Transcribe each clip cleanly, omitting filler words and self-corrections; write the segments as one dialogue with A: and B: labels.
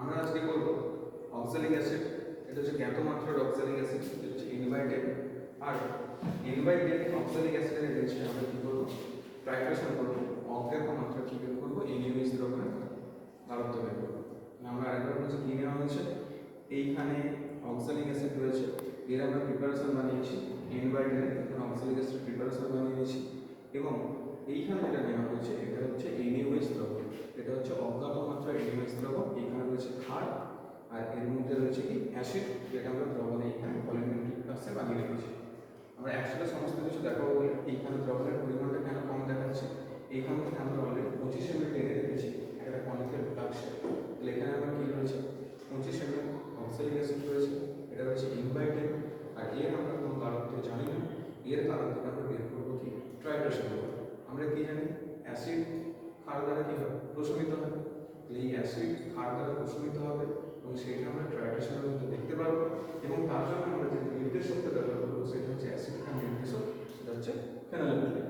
A: আমরা আজকে করব অক্সালিক অ্যাসিড। এটা হচ্ছে জ্ঞাত মাত্রার অক্সালিক অ্যাসিড, এটা হচ্ছে N/10। আর N/10 অক্সালিক অ্যাসিডের এগেইনস্টে আমরা কি করব? টাইট্রেশন করব। অজ্ঞাত মাত্রা কি বের করব? NaOH দ্রবণের গাঢ়ত্ব বের করব। আমরা আরেকবার বলছি কি নেওয়া হয়েছে, এইখানে অক্সালিক অ্যাসিড রয়েছে, এর আমরা প্রিপারেশন বানিয়েছি N/10 এর, এখানে অক্সালিক অ্যাসিড প্রিপারেশন বানিয়ে নিয়েছি, এবং এইখানে যেটা নেওয়া হয়েছে এটা হচ্ছে NaOH দ্রবণ। এটা হচ্ছে অজ্ঞাত মাত্রা NaOH দ্রবণ। এইখানে রয়েছে ক্ষার, আর এর মধ্যে রয়েছে কি অ্যাসিড, যেটা আমরা দ্রবণে এইখানে পলিমেন্টিক ক্লাসে বানিয়ে রেখেছি। আমরা একসাথে সমস্ত কিছু দেখাবো বলে এইখানে দ্রবণের পরিমাণটা কেন কম দেখাচ্ছে, এইখান থেকে আমরা অলরেডি 25 ml টেনে রেখেছি একটা কনিক্যাল ফ্লাস্কে। তাহলে এখানে আমার কি রয়েছে? 25 ml অক্সালিক অ্যাসিড রয়েছে, এটা রয়েছে N/10। আর এর আমরা কোনো গাঢ়ত্ব জানি না, এর কারণ থেকে আমরা বের করবো কি? টাইট্রেশন করবো। আমরা কি জানি? অ্যাসিড ক্ষার দ্বারা কি হবে? প্রশমিত হবে। এই অ্যাসিড ক্ষার দ্বারা প্রশমিত হবে এবং সেটা আমরা টাইট্রেশনের মধ্যে দেখতে পাবো। এবং তার জন্য আমরা যে নির্দেশকটা ব্যবহার করবো সেটা হচ্ছে অ্যাসিড ক্ষার নির্দেশক, সেটা হচ্ছে ফেনোলেকটোনিক।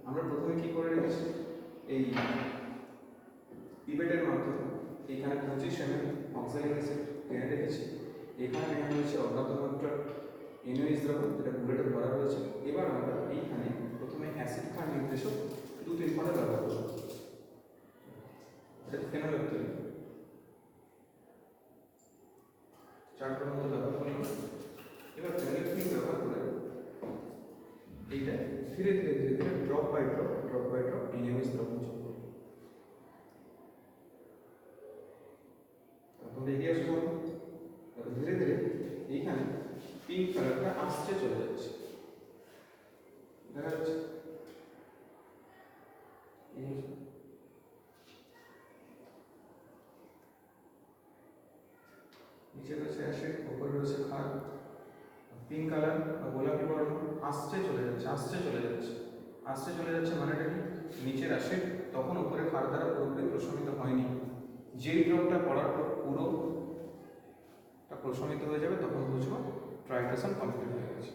A: আমরা প্রথমে কি করে রেখেছি? এই পিপেটের মাধ্যমে এখানে 25 ml অক্সালিক অ্যাসিড টেনে রেখেছি। এখানে নেওয়া হয়েছে অজ্ঞাত মাত্রার NaOH দ্রবণ, যেটা বুলেটে ভরা রয়েছে। এবার আমরা এইখানে প্রথমে অ্যাসিড ক্ষার নির্দেশক 2-3 ফোঁটা ব্যবহার করব। এটা ফেনোলেকটোনিক 4টার মতো ব্যবহার করলাম। এবার ফেনোলেকটোনিক ব্যবহার করে এইটা ধীরে ধীরে ধীরে ধীরে ড্রপ বাই ড্রপ NaOH দ্রবণ যোগ করব। তখন এগিয়ে আসবো, ধীরে ধীরে এইখানে পিঙ্ক কালারটা আসছে চলে যাচ্ছে, দেখা যাচ্ছে? নিচে রয়েছে অ্যাসিড, উপরে রয়েছে ক্ষার। পিঙ্ক কালার বা গোলাপি বর্ণ আসছে চলে যাচ্ছে, আসছে চলে যাচ্ছে, আসছে চলে যাচ্ছে। মানেটা কি? নিচের অ্যাসিড তখন উপরে ক্ষার দ্বারা পুরোপুরি প্রশমিত হয়নি। যেই ড্রপটা পড়ার পর পুরোটা প্রশমিত হয়ে যাবে তখন বুঝবো টাইট্রেশন কমপ্লিট হয়ে গেছে।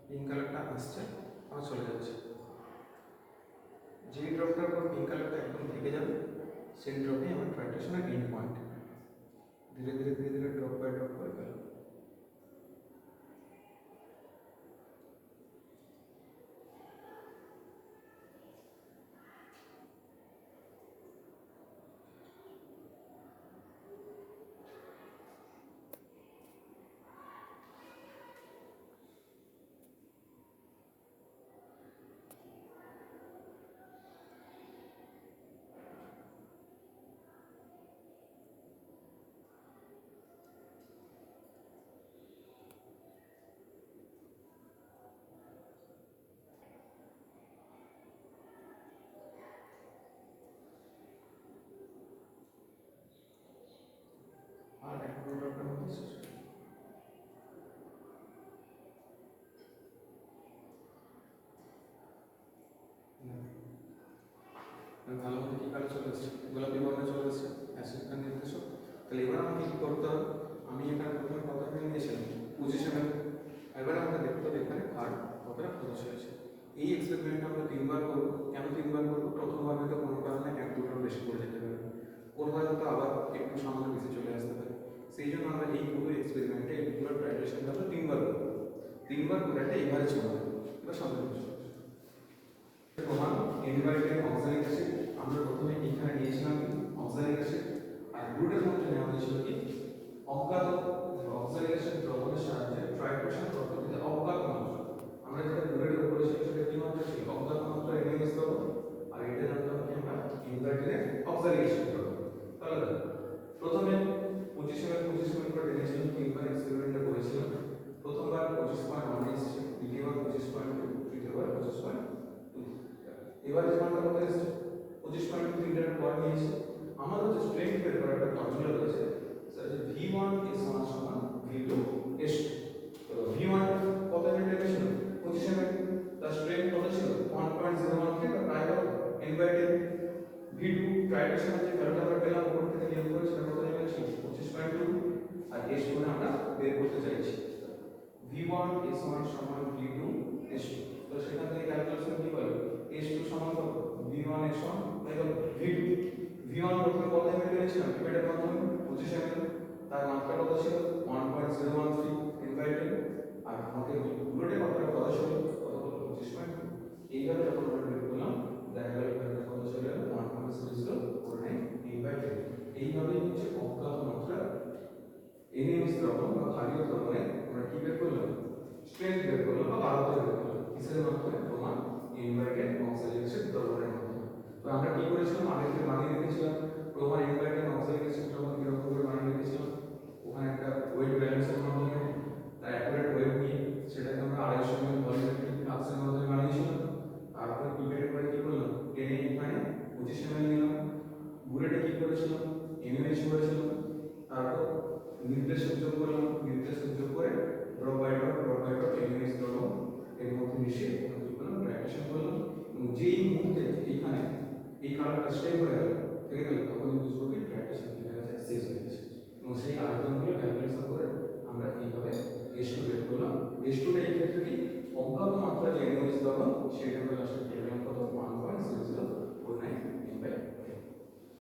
A: পিঙ্ক কালারটা আসছে আর চলে যাচ্ছে। যেই ড্রপটার পর পিঙ্ক কালারটা একদম থেকে যাবে সেই ড্রপে আমার টাইট্রেশনের এন্ড পয়েন্ট। ধীরে ধীরে ধীরে ধীরে ড্রপ বাই ড্রপ করে গেল। আর এখন ড্রপটার মধ্যে শেষ হয়ে গেল। ভালো মতো কি কালার চলে এসছে? গোলাপি বর্ণে চলে এসছে অ্যাসিড ক্ষার নির্দেশক। তাহলে এবার আমাকে কি করতে হবে? আমি এখানে প্রথমে কত মিল নিয়েছিলাম? 25 ml। এবার আমাকে দেখতে হবে এখানে ক্ষার কতটা খরচ হয়েছে। এই এক্সপেরিমেন্টটা আমরা 3বার করবো। কেন 3বার করবো? প্রথমবার হয়তো কোনো কারণে 1-2টা বেশি পড়ে যেতে পারে, কোনোবার হয়তো আবার একটু সামান্য বেশি চলে আসতে পারে। সেই জন্য আমরা এই পুরো এক্সপেরিমেন্টে এই পুরো টাইট্রেশনটা আমরা 3বার করবো। 3বার করে একটা এভারেজ পাবো। এবার সামনে প্রমাণ N/10 অক্সালিক অ্যাসিড। আমরা প্রথমে এখানে নিয়েছিলাম অক্সালিক অ্যাসিড, আর ব্লুটের মধ্যে নেওয়া হয়েছিল কি? অজ্ঞাত অক্সালিক অ্যাসিড দ্রবণের সাহায্যে টাইট্রেশন পদ্ধতিতে অজ্ঞাত মাত্রা। আমরা যেটা ব্লুটের উপরে ছিল সেটা কি মাত্রা ছিল? অজ্ঞাত মাত্রা NaOH দ্রবণ। আর এটা জানতাম কি আমরা? N/10 অক্সালিক অ্যাসিড দ্রবণ। তাহলে প্রথমে 25 ml করে নিয়েছিলাম, 3বার এক্সপেরিমেন্টটা করেছিলাম। প্রথমবার 25.1 এসেছে, দ্বিতীয়বার 25.2, তৃতীয়বার 25.2। এবার যে মানটা কত এসেছে? 25.3টার পর নিয়েছে। আমাদের যে স্ট্রেংথ বের করার একটা ফর্মুলা রয়েছে, সেটা হচ্ছে V1 সমান V2 S2। তো V1 কত ml ছিল? 25 ml বের করতে চাইছি v1 s1 সমান v2 s2, তো সেখান থেকে ক্যালকুলেশন কি বলে s2 সমান কত v1 s1 বাই কত v2। v1 প্রথমে কত এমএল নিয়েছিলাম পিপেটের মাধ্যমে 25 এমএল, তার মাত্রা কত ছিল 1.013 n/10, আর আমাদের বুলেটে মাত্রা কত ছিল কত হলো 25.2। এইভাবে যখন আমরা বের করলাম দেখা গেল এখানে কত ছিল 1.0049 n/10। এইভাবেই হচ্ছে অজ্ঞাত মাত্রা এনএমএস দ্রবণ বা ক্ষারীয় দ্রবণে আমরা কি বের করলাম স্ট্রেংথ বের করলাম বা বারতা বের করলাম কিসের মাধ্যমে প্রমাণ n/10 অক্সালিক অ্যাসিড দ্রবণের মাধ্যমে। তো আমরা কি করেছিলাম আগে থেকে বানিয়ে রেখেছিলাম প্রমাণ n/10 অক্সালিক অ্যাসিড দ্রবণ কিরকম করে বানিয়ে রেখেছিলাম, ওখানে একটা ওয়েট ব্যালেন্সের মাধ্যমে তার অ্যাকুরেট ওয়েট নিয়ে সেটাকে আমরা 250 ml ভলিউমেট্রিক ফ্লাক্সের মাধ্যমে বানিয়েছিলাম। তারপরে পিপেটের পরে কি করলাম টেনে এখানে 25 ml নিলাম, বুলেটে কি করেছিলাম এনএমএস করেছিলাম, তারপর নির্দেশ যোগ করলাম, নির্দেশ যোগ করে ড্রপ বাই ড্রপ এনএমএস দ্রবণ এর মধ্যে মিশিয়ে কি করলাম গ্রাইডেশন করলাম। এবং যেই মুহূর্তে এইখানে এই কালারটা স্টেপ হয়ে গেল থেকে গেল তখন বুঝবো কি গ্রাইডেশন কি হয়ে গেছে শেষ হয়ে গেছে। এবং সেই আয়তনগুলো ক্যালকুলেশন করে আমরা এইভাবে S2 বের করলাম। S2 এই ক্ষেত্রে কি অজ্ঞাত মাত্রা যে এনএমএস দ্রবণ সেটা আমরা লাস্টে পেলাম কত 1.0049 n/10।